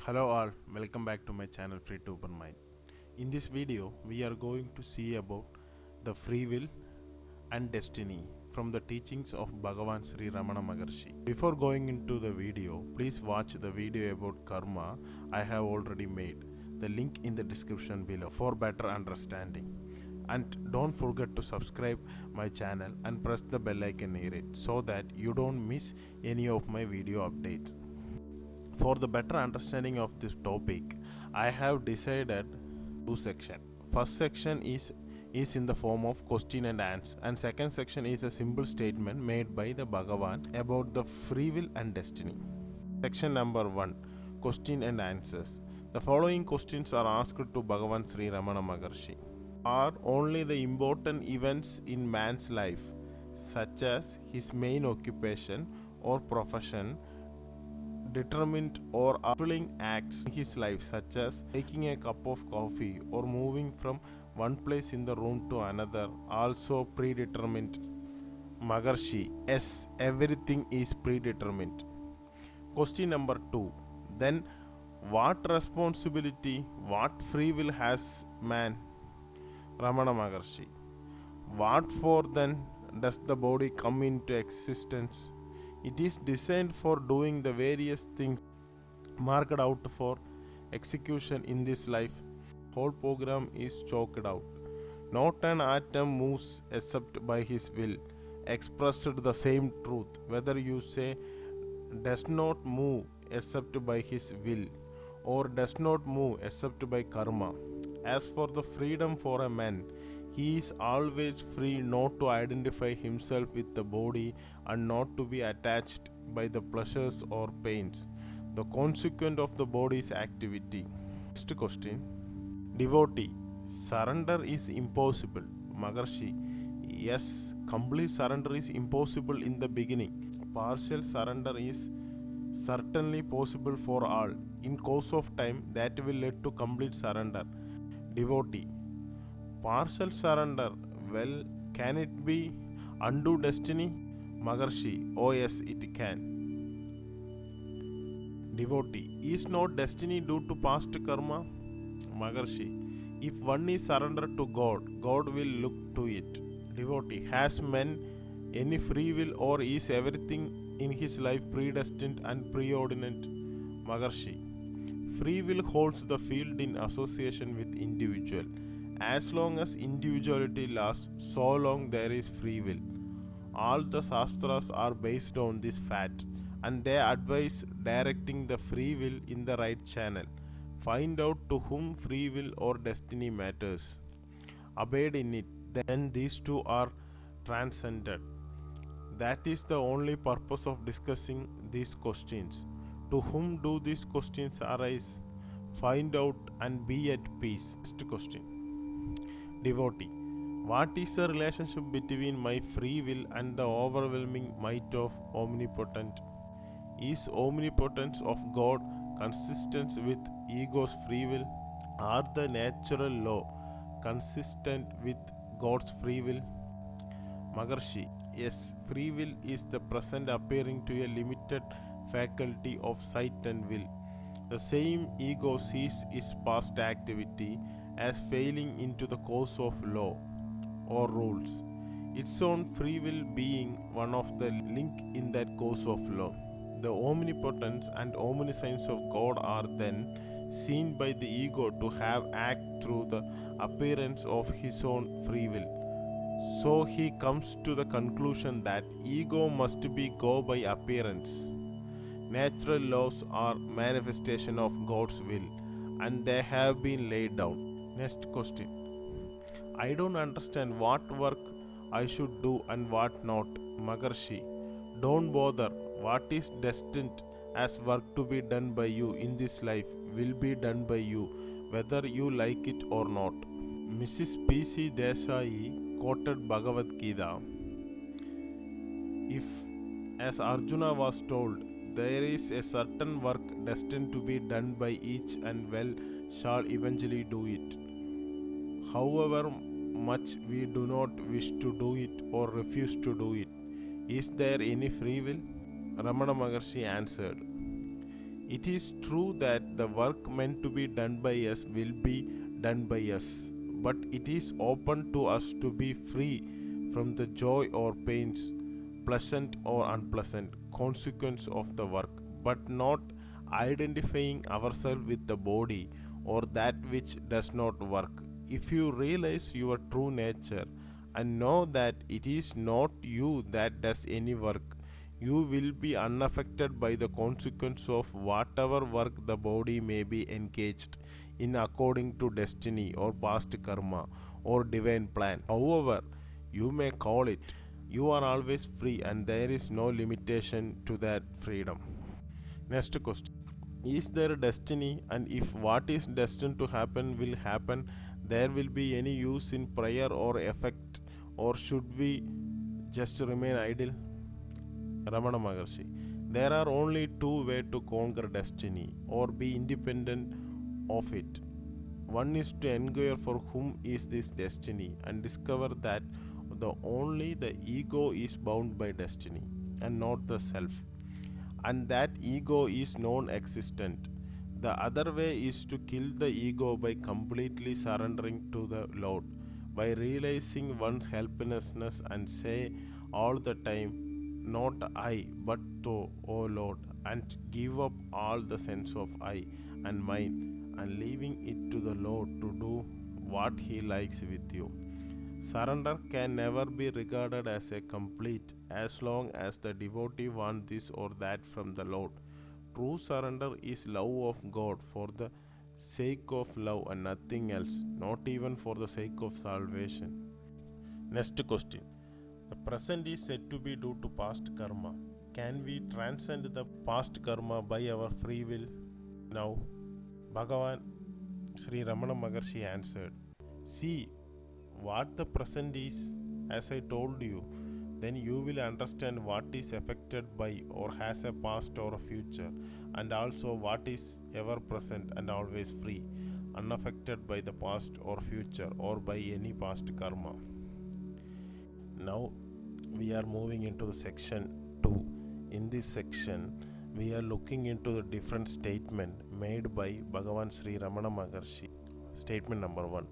Hello all, welcome back to my channel Free to Open Mind. In this video, we are going to see about the free will and destiny from the teachings of Bhagavan Sri Ramana Maharshi. Before going into the video, please watch the video about karma I have already made. The link in the description below for better understanding. And don't forget to subscribe my channel and press the bell icon near it so that you don't miss any of my video updates. For the better understanding of this topic, I have decided two sections. First section is in the form of question and answer, and second section is a simple statement made by the Bhagavan about the free will and destiny. Section number 1, question and answers. The following questions are asked to Bhagavan Sri Ramana Maharshi. Are only the important events in man's life, such as his main occupation or profession, determined or fulfilling acts in his life, such as taking a cup of coffee or moving from one place in the room to another, also predetermined? Maharshi: yes, everything is predetermined. Question number 2. Then what responsibility, what free will has man? Ramana Maharshi: what for then does the body come into existence? It is designed for doing the various things marked out for execution in this life. Whole program is chalked out. Not an atom moves except by his will. Expressed the same truth, whether you say does not move except by his will or does not move except by karma. As for the freedom for a man, he is always free not to identify himself with the body and not to be attached by the pleasures or pains, the consequent of the body's activity. Next question. Devotee: surrender is impossible. Maharshi: yes, complete surrender is impossible in the beginning. Partial surrender is certainly possible for all. In course of time, that will lead to complete surrender. Devotee: partial surrender, well, can it be undo destiny? Maharshi: oh yes, it can. Devotee: is not destiny due to past karma? Maharshi: if one is surrendered to God, God will look to it. Devotee: has man any free will, or is everything in his life predestined and preordinate? Maharshi: free will holds the field in association with individual. As long as individuality lasts, so long there is free will. All the Shastras are based on this fact, and they advise directing the free will in the right channel. Find out to whom free will or destiny matters. Abide in it, then these two are transcended. That is the only purpose of discussing these questions. To whom do these questions arise? Find out and be at peace. Next question. Devotee: what is the relationship between my free will and the overwhelming might of omnipotent? Is omnipotence of God consistent with ego's free will? Are the natural law consistent with God's free will? Maharshi: yes, free will is the present appearing to a limited faculty of sight and will. The same ego sees its past activity as failing into the course of law or rules, its own free will being one of the link in that course of law. The omnipotence and omniscience of God are then seen by the ego to have act through the appearance of his own free will. So he comes to the conclusion that ego must be go by appearance. Natural laws are manifestation of God's will, and they have been laid down. Next question. I don't understand what work I should do and what not. Maharshi: don't bother. What is destined as work to be done by you in this life will be done by you, whether you like it or not. Mrs. P.C. Desai quoted Bhagavad Gita. If, as Arjuna was told, there is a certain work destined to be done by each and well shall eventually do it. However much we do not wish to do it or refuse to do it, is there any free will? Ramana Maharshi answered, It is true that the work meant to be done by us will be done by us, but it is open to us to be free from the joy or pains, pleasant or unpleasant consequence of the work, but not identifying ourselves with the body or that which does not work. If you realize your true nature and know that it is not you that does any work, you will be unaffected by the consequence of whatever work the body may be engaged in according to destiny or past karma or divine plan. However, you may call it, you are always free and there is no limitation to that freedom. Next question. Is there a destiny, and if what is destined to happen will happen, there will be any use in prayer or effect, or should we just remain idle? Ramana Maharshi. There are only two ways to conquer destiny or be independent of it. One is to inquire for whom is this destiny and discover that only the ego is bound by destiny and not the self, and that ego is non-existent. The other way is to kill the ego by completely surrendering to the Lord, by realizing one's helplessness and say all the time, not I, but thou, O Lord, and give up all the sense of I and mine and leaving it to the Lord to do what He likes with you. Surrender can never be regarded as a complete as long as the devotee wants this or that from the Lord. True surrender is love of God for the sake of love and nothing else, not even for the sake of salvation. Next question. The present is said to be due to past karma. Can we transcend the past karma by our free will? Now, Bhagavan Sri Ramana Maharshi answered, see what the present is, as I told you, then you will understand what is affected by or has a past or a future, and also what is ever present and always free, unaffected by the past or future or by any past karma. Now we are moving into the section 2. In this section, we are looking into the different statement made by Bhagavan Sri Ramana Maharshi. Statement number 1.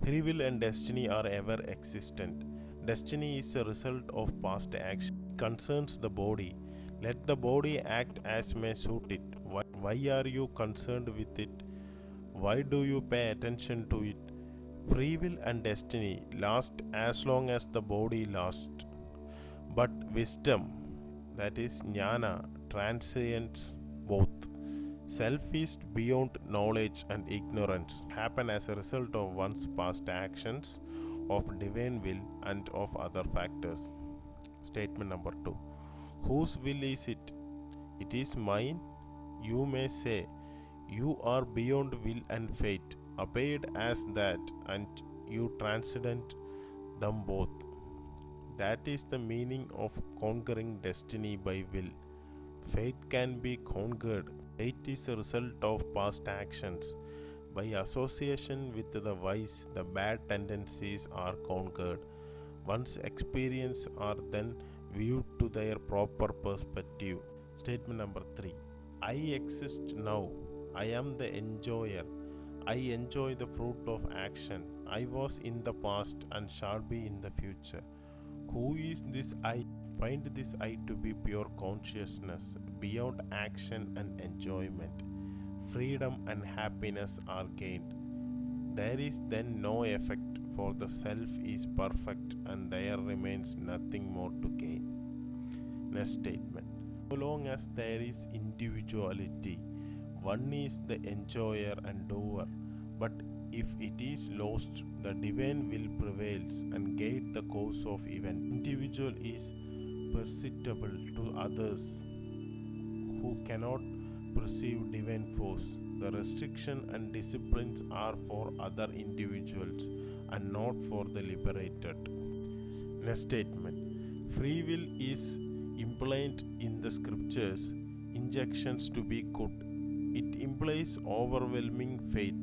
Free will and destiny are ever existent. Destiny is a result of past action. It concerns the body. Let the body act as may suit it. Why are you concerned with it? Why do you pay attention to it? Free will and destiny last as long as the body lasts. But wisdom, that is jnana, transcends both. Self is beyond knowledge and ignorance, happen as a result of one's past actions, of divine will, and of other factors. Statement number 2. Whose will is it? It is mine. You may say, you are beyond will and fate, obeyed as that, and you transcend them both. That is the meaning of conquering destiny by will. Fate can be conquered. Fate is a result of past actions. By association with the wise, the bad tendencies are conquered. One's experience are then viewed to their proper perspective. Statement number 3. I exist now. I am the enjoyer. I enjoy the fruit of action. I was in the past and shall be in the future. Who is this I? Find this I to be pure consciousness, beyond action and enjoyment. Freedom and happiness are gained. There is then no effect, for the self is perfect and there remains nothing more to gain. Next statement. So long as there is individuality, one is the enjoyer and doer, but if it is lost, the divine will prevails and guide the course of event. Individual is perceptible to others who cannot perceive divine force. The restriction and disciplines are for other individuals and not for the liberated. Next statement. Free will is implied in the scriptures, injunctions to be good. It implies overwhelming faith.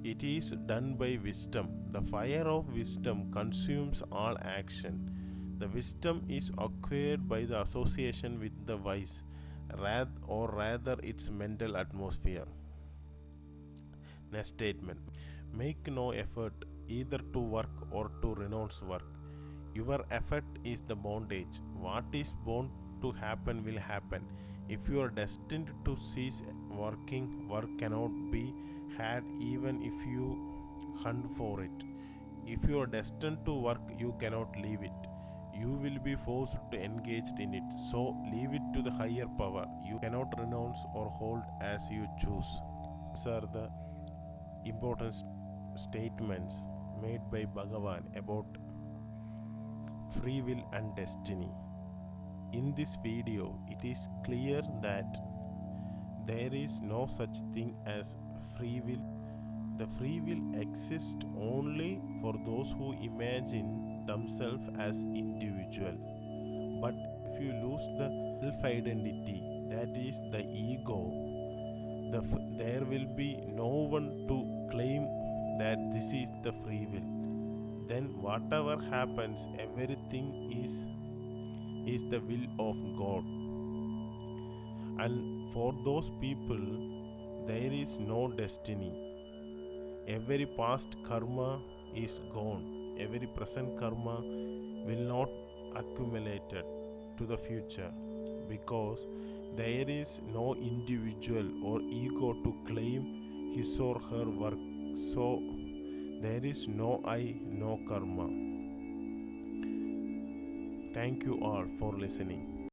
It is done by wisdom. The fire of wisdom consumes all action. The wisdom is acquired by the association with the wise. rather its mental atmosphere. Next statement: make no effort either to work or to renounce work. Your effort is the bondage. What is bound to happen will happen. If you are destined to cease working, work cannot be had even if you hunt for it. If you are destined to work, you cannot leave it. You will be forced to engage in it. So leave it to the higher power. You cannot renounce or hold as you choose. These are the important statements made by Bhagavan about free will and destiny. In this video, it is clear that there is no such thing as free will. The free will exists only for those who imagine themselves as individual. But if you lose the self-identity, that is the ego, there will be no one to claim that this is the free will. Then whatever happens, everything is the will of God. And for those people, there is no destiny. Every past karma is gone. Every present karma will not accumulate to the future, because there is no individual or ego to claim his or her work. So there is no I, no karma. Thank you all for listening.